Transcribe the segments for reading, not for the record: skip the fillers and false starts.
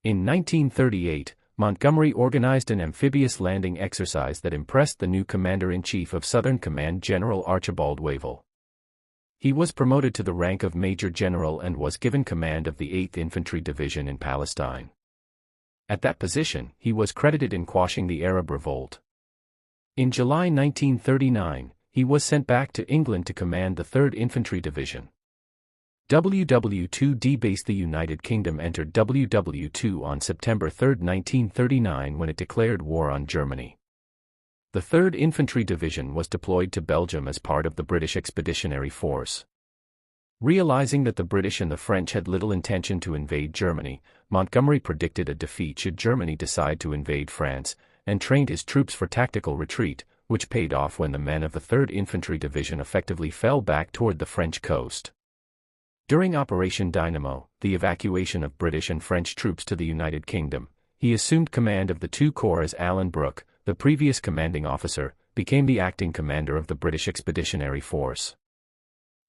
In 1938, Montgomery organized an amphibious landing exercise that impressed the new Commander-in-Chief of Southern Command, General Archibald Wavell. He was promoted to the rank of Major General and was given command of the 8th Infantry Division in Palestine. At that position, he was credited in quashing the Arab Revolt. In July 1939, he was sent back to England to command the 3rd Infantry Division. WWII based the United Kingdom entered WWII on September 3, 1939 when it declared war on Germany. The 3rd Infantry Division was deployed to Belgium as part of the British Expeditionary Force. Realizing that the British and the French had little intention to invade Germany, Montgomery predicted a defeat should Germany decide to invade France, and trained his troops for tactical retreat, which paid off when the men of the 3rd Infantry Division effectively fell back toward the French coast. During Operation Dynamo, the evacuation of British and French troops to the United Kingdom, he assumed command of the two corps as Alan Brooke, the previous commanding officer, became the acting commander of the British Expeditionary Force.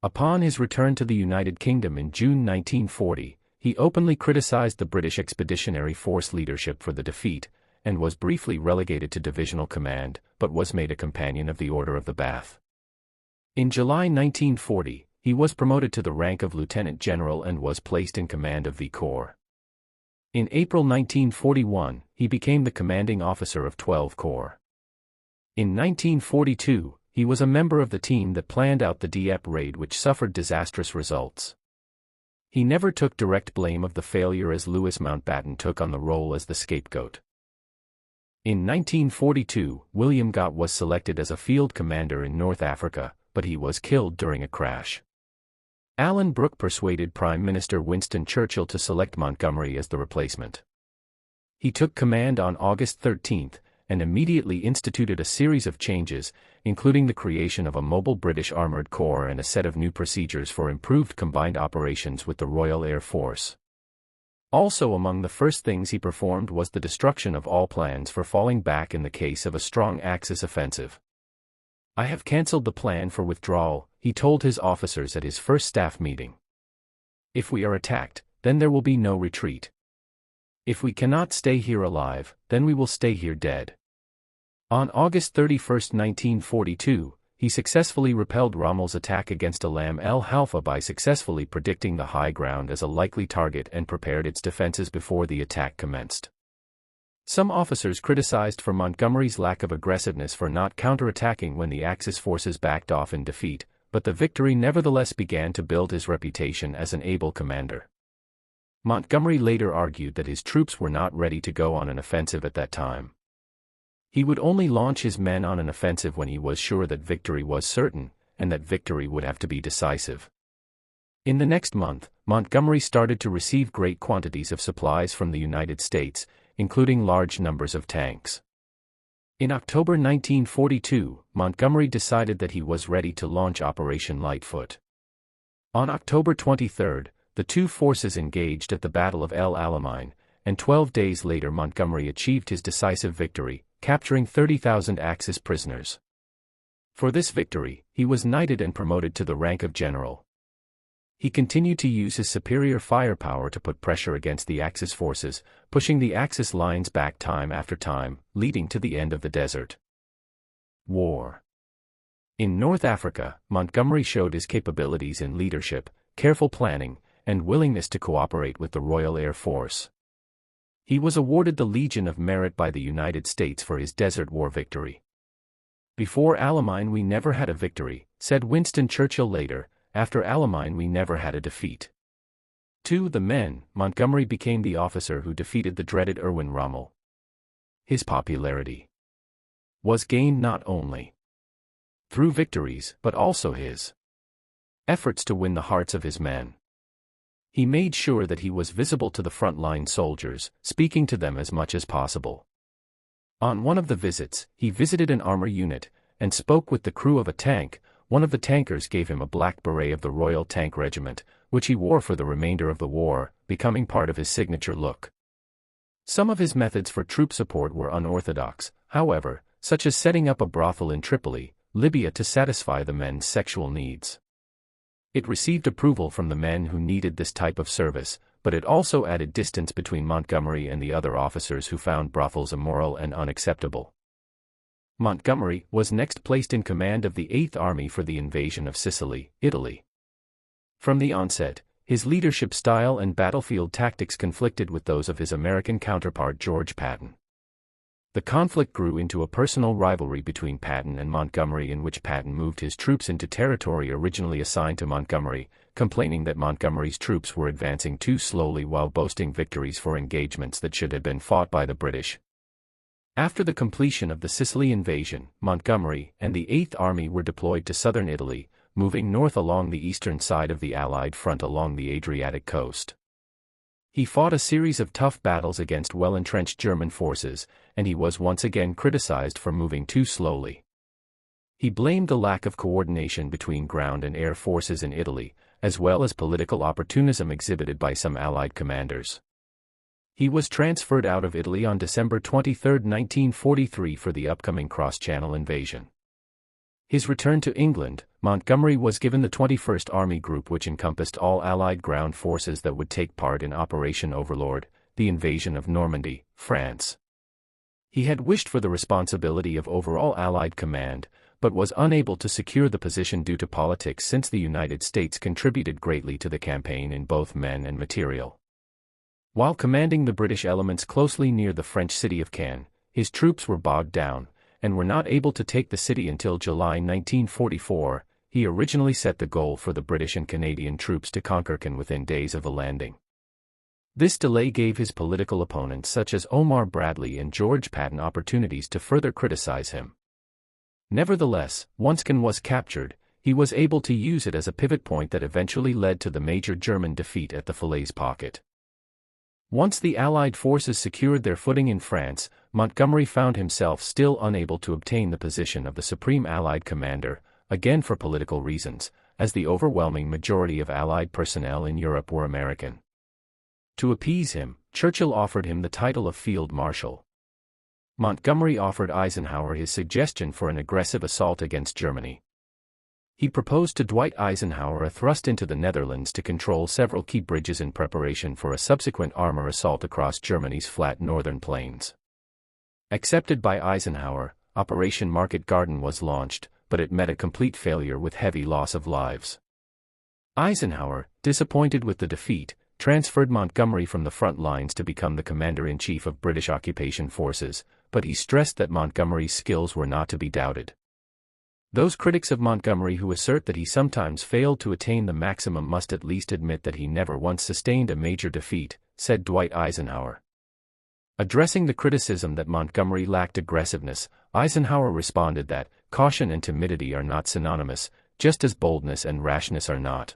Upon his return to the United Kingdom in June 1940, he openly criticized the British Expeditionary Force leadership for the defeat, and was briefly relegated to divisional command, but was made a Companion of the Order of the Bath. In July 1940, he was promoted to the rank of Lieutenant General and was placed in command of the Corps. In April 1941, he became the commanding officer of 12 Corps. In 1942, he was a member of the team that planned out the Dieppe raid, which suffered disastrous results. He never took direct blame of the failure, as Louis Mountbatten took on the role as the scapegoat. In 1942, William Gott was selected as a field commander in North Africa, but he was killed during a crash. Alan Brooke persuaded Prime Minister Winston Churchill to select Montgomery as the replacement. He took command on August 13, and immediately instituted a series of changes, including the creation of a mobile British Armoured Corps and a set of new procedures for improved combined operations with the Royal Air Force. Also among the first things he performed was the destruction of all plans for falling back in the case of a strong Axis offensive. "I have cancelled the plan for withdrawal," he told his officers at his first staff meeting. "If we are attacked, then there will be no retreat. If we cannot stay here alive, then we will stay here dead." On August 31, 1942, he successfully repelled Rommel's attack against Alam el Halfa by successfully predicting the high ground as a likely target and prepared its defenses before the attack commenced. Some officers criticized for Montgomery's lack of aggressiveness for not counterattacking when the Axis forces backed off in defeat, but the victory nevertheless began to build his reputation as an able commander. Montgomery later argued that his troops were not ready to go on an offensive at that time. He would only launch his men on an offensive when he was sure that victory was certain, and that victory would have to be decisive. In the next month, Montgomery started to receive great quantities of supplies from the United States, including large numbers of tanks. In October 1942, Montgomery decided that he was ready to launch Operation Lightfoot. On October 23, the two forces engaged at the Battle of El Alamein, and 12 days later Montgomery achieved his decisive victory, capturing 30,000 Axis prisoners. For this victory, he was knighted and promoted to the rank of general. He continued to use his superior firepower to put pressure against the Axis forces, pushing the Axis lines back time after time, leading to the end of the Desert War. In North Africa, Montgomery showed his capabilities in leadership, careful planning, and willingness to cooperate with the Royal Air Force. He was awarded the Legion of Merit by the United States for his Desert War victory. "Before Alamein we never had a victory," said Winston Churchill later. "After Alamein we never had a defeat." To the men, Montgomery became the officer who defeated the dreaded Erwin Rommel. His popularity was gained not only through victories, but also his efforts to win the hearts of his men. He made sure that he was visible to the front-line soldiers, speaking to them as much as possible. On one of the visits, he visited an armor unit, and spoke with the crew of a tank. One of the tankers gave him a black beret of the Royal Tank Regiment, which he wore for the remainder of the war, becoming part of his signature look. Some of his methods for troop support were unorthodox, however, such as setting up a brothel in Tripoli, Libya to satisfy the men's sexual needs. It received approval from the men who needed this type of service, but it also added distance between Montgomery and the other officers who found brothels immoral and unacceptable. Montgomery was next placed in command of the Eighth Army for the invasion of Sicily, Italy. From the onset, his leadership style and battlefield tactics conflicted with those of his American counterpart George Patton. The conflict grew into a personal rivalry between Patton and Montgomery, in which Patton moved his troops into territory originally assigned to Montgomery, complaining that Montgomery's troops were advancing too slowly while boasting victories for engagements that should have been fought by the British. After the completion of the Sicily invasion, Montgomery and the Eighth Army were deployed to southern Italy, moving north along the eastern side of the Allied front along the Adriatic coast. He fought a series of tough battles against well-entrenched German forces, and he was once again criticized for moving too slowly. He blamed the lack of coordination between ground and air forces in Italy, as well as political opportunism exhibited by some Allied commanders. He was transferred out of Italy on December 23, 1943 for the upcoming cross-channel invasion. His return to England, Montgomery was given the 21st Army Group, which encompassed all Allied ground forces that would take part in Operation Overlord, the invasion of Normandy, France. He had wished for the responsibility of overall Allied command, but was unable to secure the position due to politics, since the United States contributed greatly to the campaign in both men and material. While commanding the British elements closely near the French city of Caen, his troops were bogged down, and were not able to take the city until July 1944. He originally set the goal for the British and Canadian troops to conquer Caen within days of the landing. This delay gave his political opponents such as Omar Bradley and George Patton opportunities to further criticize him. Nevertheless, once Caen was captured, he was able to use it as a pivot point that eventually led to the major German defeat at the Falaise Pocket. Once the Allied forces secured their footing in France, Montgomery found himself still unable to obtain the position of the Supreme Allied Commander, again for political reasons, as the overwhelming majority of Allied personnel in Europe were American. To appease him, Churchill offered him the title of Field Marshal. Montgomery offered Eisenhower his suggestion for an aggressive assault against Germany. He proposed to Dwight Eisenhower a thrust into the Netherlands to control several key bridges in preparation for a subsequent armor assault across Germany's flat northern plains. Accepted by Eisenhower, Operation Market Garden was launched, but it met a complete failure with heavy loss of lives. Eisenhower, disappointed with the defeat, transferred Montgomery from the front lines to become the commander-in-chief of British occupation forces, but he stressed that Montgomery's skills were not to be doubted. Those critics of Montgomery who assert that he sometimes failed to attain the maximum must at least admit that he never once sustained a major defeat, said Dwight Eisenhower. Addressing the criticism that Montgomery lacked aggressiveness, Eisenhower responded that caution and timidity are not synonymous, just as boldness and rashness are not.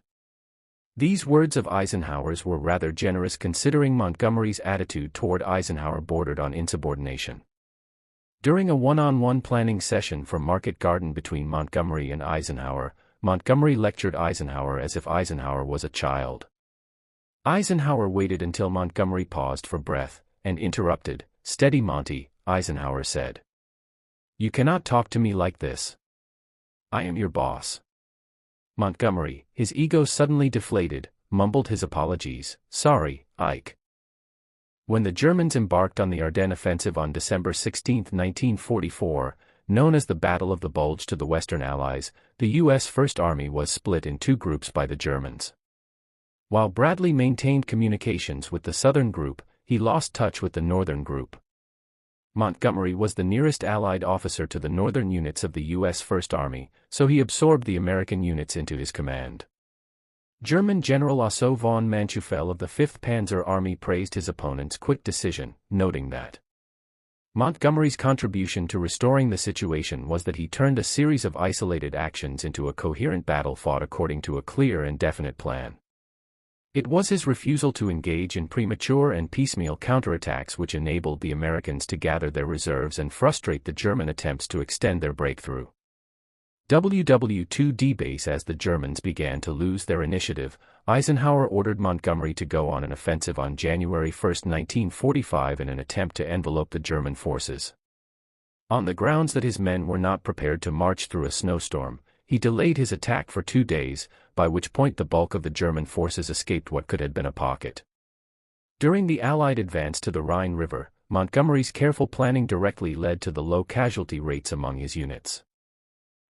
These words of Eisenhower's were rather generous considering Montgomery's attitude toward Eisenhower bordered on insubordination. During a one-on-one planning session for Market Garden between Montgomery and Eisenhower, Montgomery lectured Eisenhower as if Eisenhower was a child. Eisenhower waited until Montgomery paused for breath, and interrupted. "Steady, Monty," Eisenhower said. "You cannot talk to me like this. I am your boss." Montgomery, his ego suddenly deflated, mumbled his apologies. "Sorry, Ike." When the Germans embarked on the Ardennes offensive on December 16, 1944, known as the Battle of the Bulge to the Western Allies, the U.S. First Army was split in two groups by the Germans. While Bradley maintained communications with the Southern Group, he lost touch with the Northern Group. Montgomery was the nearest Allied officer to the northern units of the U.S. First Army, so he absorbed the American units into his command. German General Otto von Manschufel of the 5th Panzer Army praised his opponent's quick decision, noting that Montgomery's contribution to restoring the situation was that he turned a series of isolated actions into a coherent battle fought according to a clear and definite plan. It was his refusal to engage in premature and piecemeal counterattacks which enabled the Americans to gather their reserves and frustrate the German attempts to extend their breakthrough. WWII base. As the Germans began to lose their initiative, Eisenhower ordered Montgomery to go on an offensive on January 1, 1945 in an attempt to envelope the German forces. On the grounds that his men were not prepared to march through a snowstorm, he delayed his attack for 2 days, by which point the bulk of the German forces escaped what could have been a pocket. During the Allied advance to the Rhine River, Montgomery's careful planning directly led to the low casualty rates among his units.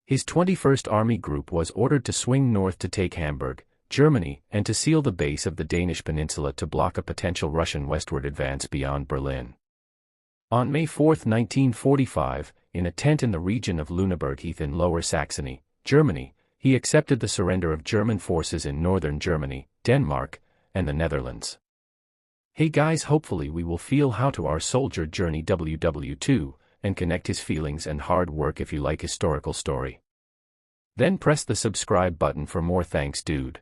His 21st Army Group was ordered to swing north to take Hamburg, Germany, and to seal the base of the Danish peninsula to block a potential Russian westward advance beyond Berlin. On May 4, 1945, in a tent in the region of Lüneburg Heath in Lower Saxony, Germany, he accepted the surrender of German forces in northern Germany, Denmark, and the Netherlands. Hey guys, hopefully we will feel how to our soldier journey WWII, and connect his feelings and hard work if you like historical story. Then press the subscribe button for more. Thanks dude.